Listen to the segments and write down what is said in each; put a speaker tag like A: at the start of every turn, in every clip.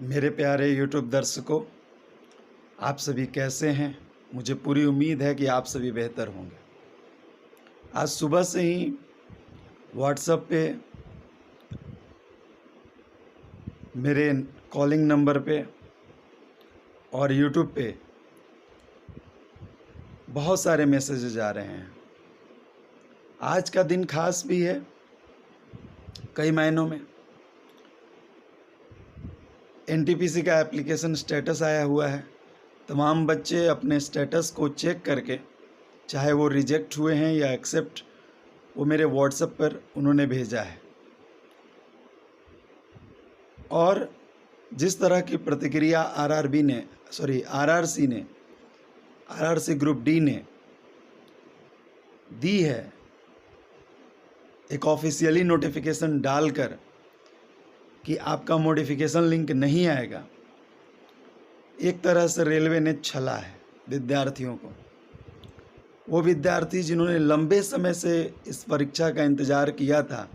A: मेरे प्यारे यूट्यूब दर्शकों, आप सभी कैसे हैं? मुझे पूरी उम्मीद है कि आप सभी बेहतर होंगे। आज सुबह से ही व्हाट्सएप पे मेरे कॉलिंग नंबर पे और यूट्यूब पे बहुत सारे मैसेजेज आ रहे हैं। आज का दिन खास भी है कई मायनों में। एनटीपीसी का एप्लीकेशन स्टेटस आया हुआ है। तमाम बच्चे अपने स्टेटस को चेक करके, चाहे वो रिजेक्ट हुए हैं या एक्सेप्ट, वो मेरे व्हाट्सएप पर उन्होंने भेजा है। और जिस तरह की प्रतिक्रिया आरआरसी ग्रुप डी ने दी है, एक ऑफिशियली नोटिफिकेशन डालकर कि आपका मॉडिफिकेशन लिंक नहीं आएगा, एक तरह से रेलवे ने छला है विद्यार्थियों को। वो विद्यार्थी जिन्होंने लंबे समय से इस परीक्षा का इंतज़ार किया था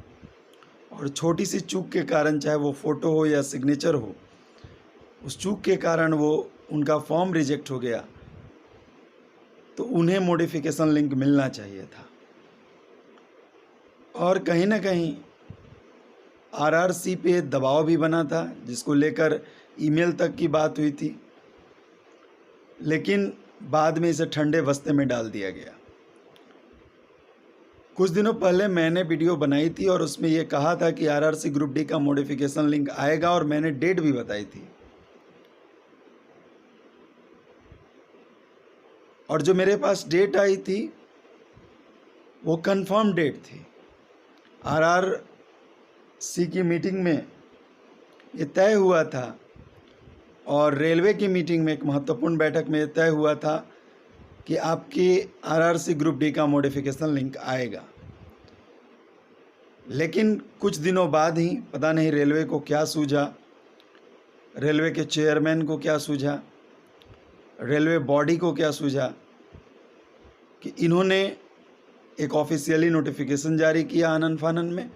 A: और छोटी सी चूक के कारण, चाहे वो फ़ोटो हो या सिग्नेचर हो, उस चूक के कारण वो उनका फॉर्म रिजेक्ट हो गया, तो उन्हें मॉडिफिकेशन लिंक मिलना चाहिए था। और कहीं ना कहीं आरआरसी पे दबाव भी बना था, जिसको लेकर ईमेल तक की बात हुई थी, लेकिन बाद में इसे ठंडे बस्ते में डाल दिया गया। कुछ दिनों पहले मैंने वीडियो बनाई थी और उसमें ये कहा था कि आरआरसी ग्रुप डी का मॉडिफिकेशन लिंक आएगा, और मैंने डेट भी बताई थी। और जो मेरे पास डेट आई थी वो कंफर्म डेट थी। आरआरसी की मीटिंग में ये तय हुआ था, और रेलवे की मीटिंग में, एक महत्वपूर्ण बैठक में, ये तय हुआ था कि आपके आरआरसी ग्रुप डी का मॉडिफिकेशन लिंक आएगा। लेकिन कुछ दिनों बाद ही पता नहीं रेलवे को क्या सूझा, रेलवे के चेयरमैन को क्या सूझा, रेलवे बॉडी को क्या सूझा, कि इन्होंने एक ऑफिशियली नोटिफिकेशन जारी किया आनन फानन में।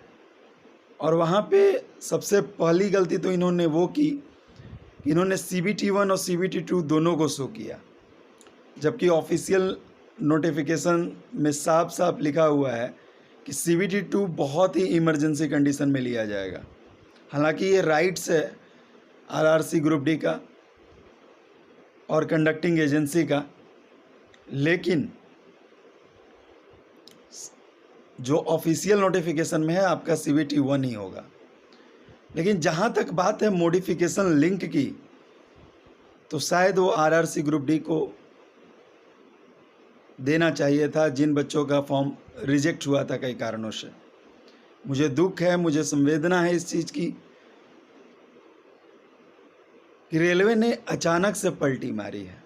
A: और वहाँ पे सबसे पहली गलती तो इन्होंने वो की, इन्होंने CBT1 और CBT2 दोनों को शो किया, जबकि ऑफिशियल नोटिफिकेशन में साफ साफ लिखा हुआ है कि CBT2 बहुत ही इमरजेंसी कंडीशन में लिया जाएगा। हालांकि ये राइट्स है आरआरसी ग्रुप डी का और कंडक्टिंग एजेंसी का, लेकिन जो ऑफिशियल नोटिफिकेशन में है आपका CBT1 ही होगा। लेकिन जहाँ तक बात है मॉडिफिकेशन लिंक की, तो शायद वो आरआरसी ग्रुप डी को देना चाहिए था, जिन बच्चों का फॉर्म रिजेक्ट हुआ था कई कारणों से। मुझे दुख है, मुझे संवेदना है इस चीज़ की कि रेलवे ने अचानक से पलटी मारी है।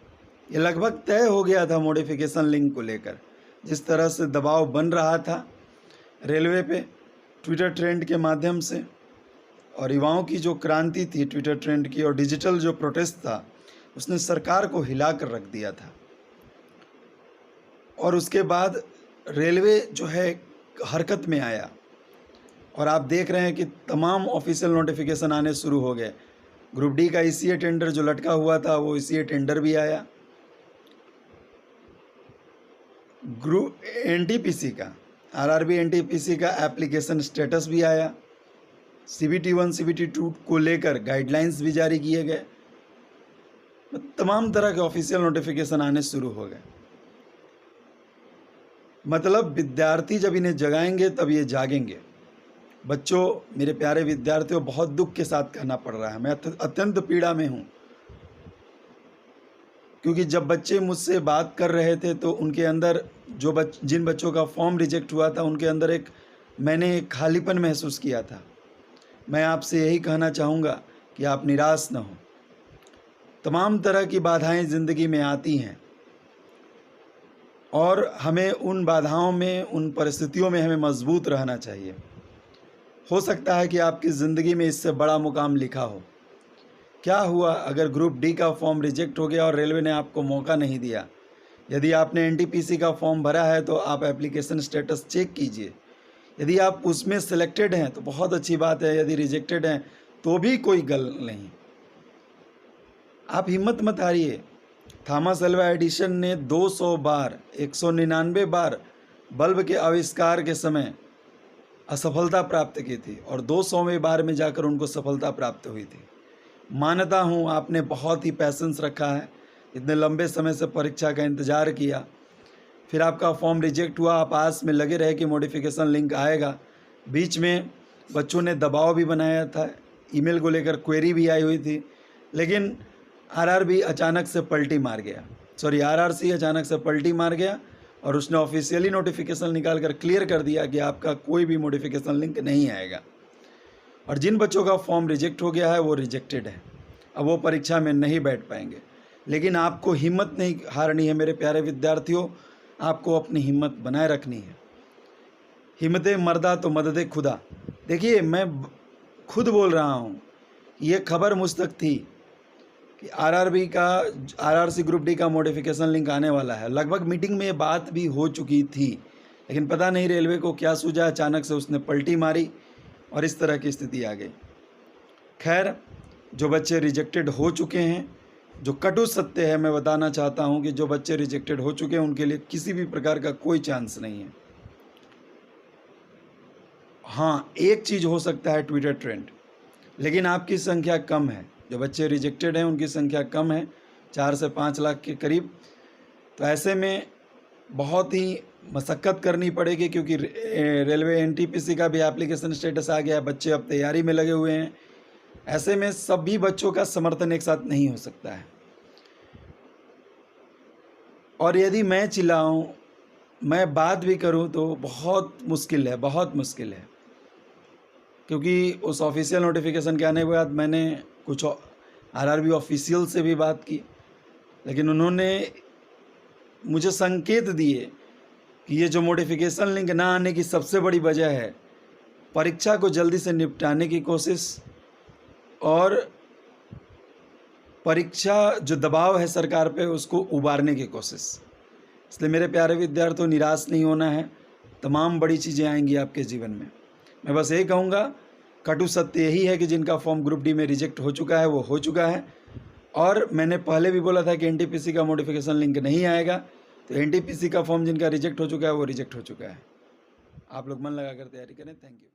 A: ये लगभग तय हो गया था मॉडिफिकेशन लिंक को लेकर। जिस तरह से दबाव बन रहा था रेलवे पे ट्विटर ट्रेंड के माध्यम से, और युवाओं की जो क्रांति थी ट्विटर ट्रेंड की, और डिजिटल जो प्रोटेस्ट था, उसने सरकार को हिला कर रख दिया था। और उसके बाद रेलवे जो है हरकत में आया, और आप देख रहे हैं कि तमाम ऑफिशियल नोटिफिकेशन आने शुरू हो गए। ग्रुप डी का ECA टेंडर जो लटका हुआ था, वो ECA टेंडर भी आया। ग्रुप NTPC का, RRB NTPC का एप्लीकेशन स्टेटस भी आया। CBT1 CBT2 को लेकर गाइडलाइंस भी जारी किए गए। तमाम तरह के ऑफिशियल नोटिफिकेशन आने शुरू हो गए। मतलब विद्यार्थी जब इन्हें जगाएंगे तब ये जागेंगे। बच्चों, मेरे प्यारे विद्यार्थियों, बहुत दुख के साथ कहना पड़ रहा है, मैं अत्यंत पीड़ा में हूँ। क्योंकि जब बच्चे मुझसे बात कर रहे थे तो उनके अंदर जिन बच्चों का फॉर्म रिजेक्ट हुआ था, उनके अंदर मैंने एक खालीपन महसूस किया था। मैं आपसे यही कहना चाहूँगा कि आप निराश न हो। तमाम तरह की बाधाएं ज़िंदगी में आती हैं, और हमें उन बाधाओं में, उन परिस्थितियों में हमें मजबूत रहना चाहिए। हो सकता है कि आपकी ज़िंदगी में इससे बड़ा मुकाम लिखा हो। क्या हुआ अगर ग्रुप डी का फॉर्म रिजेक्ट हो गया और रेलवे ने आपको मौका नहीं दिया? यदि आपने NTPC का फॉर्म भरा है तो आप एप्लीकेशन स्टेटस चेक कीजिए। यदि आप उसमें सिलेक्टेड हैं तो बहुत अच्छी बात है, यदि रिजेक्टेड हैं तो भी कोई गल नहीं। आप हिम्मत मत हारिए। थॉमस अल्वा एडिसन ने 200 बार 199 बार बल्ब के आविष्कार के समय असफलता प्राप्त की थी और 200वें बार में जाकर उनको सफलता प्राप्त हुई थी। मानता हूँ आपने बहुत ही पैसेंस रखा है, इतने लंबे समय से परीक्षा का इंतज़ार किया, फिर आपका फॉर्म रिजेक्ट हुआ, आप आस में लगे रहे कि मॉडिफिकेशन लिंक आएगा। बीच में बच्चों ने दबाव भी बनाया था, ईमेल को लेकर क्वेरी भी आई हुई थी, लेकिन आरआरबी अचानक से पलटी मार गया, आरआरसी अचानक से पलटी मार गया और उसने ऑफिशियली नोटिफिकेशन निकाल कर क्लियर कर दिया कि आपका कोई भी मॉडिफिकेशन लिंक नहीं आएगा। और जिन बच्चों का फॉर्म रिजेक्ट हो गया है वो रिजेक्टेड है, अब वो परीक्षा में नहीं बैठ पाएंगे। लेकिन आपको हिम्मत नहीं हारनी है मेरे प्यारे विद्यार्थियों, आपको अपनी हिम्मत बनाए रखनी है। हिम्मते मर्दा तो मददे खुदा। देखिए, मैं खुद बोल रहा हूँ, ये खबर मुझ तक थी कि आरआरसी ग्रुप डी का मॉडिफिकेशन लिंक आने वाला है। लगभग मीटिंग में ये बात भी हो चुकी थी, लेकिन पता नहीं रेलवे को क्या सूझा, अचानक से उसने पलटी मारी और इस तरह की स्थिति आ गई। खैर, जो बच्चे रिजेक्टेड हो चुके हैं, जो कटु सत्य है, मैं बताना चाहता हूं कि जो बच्चे रिजेक्टेड हो चुके हैं उनके लिए किसी भी प्रकार का कोई चांस नहीं है। हाँ, एक चीज़ हो सकता है, ट्विटर ट्रेंड, लेकिन आपकी संख्या कम है। जो बच्चे रिजेक्टेड हैं उनकी संख्या कम है, 4 से 5 लाख के करीब। तो ऐसे में बहुत ही मशक्क़त करनी पड़ेगी, क्योंकि रेलवे एनटीपीसी का भी एप्लीकेशन स्टेटस आ गया है, बच्चे अब तैयारी में लगे हुए हैं। ऐसे में सभी बच्चों का समर्थन एक साथ नहीं हो सकता है। और यदि मैं चिल्लाऊं, मैं बात भी करूं तो बहुत मुश्किल है, बहुत मुश्किल है, क्योंकि उस ऑफिशियल नोटिफिकेशन के आने के बाद मैंने कुछ आरआरबी ऑफिशियल से भी बात की, लेकिन उन्होंने मुझे संकेत दिए कि ये जो नोटिफिकेशन लिंक ना आने की सबसे बड़ी वजह है परीक्षा को जल्दी से निपटाने की कोशिश और परीक्षा जो दबाव है सरकार पे उसको उबारने की कोशिश। इसलिए मेरे प्यारे विद्यार्थियों, निराश नहीं होना है, तमाम बड़ी चीज़ें आएंगी आपके जीवन में। मैं बस यही कहूँगा, कटु सत्य यही है कि जिनका फॉर्म ग्रुप डी में रिजेक्ट हो चुका है वो हो चुका है। और मैंने पहले भी बोला था कि एनटीपीसी का मॉडिफिकेशन लिंक नहीं आएगा, तो एनटीपीसी का फॉर्म जिनका रिजेक्ट हो चुका है वो रिजेक्ट हो चुका है। आप लोग मन लगाकर तैयारी करें। Thank you.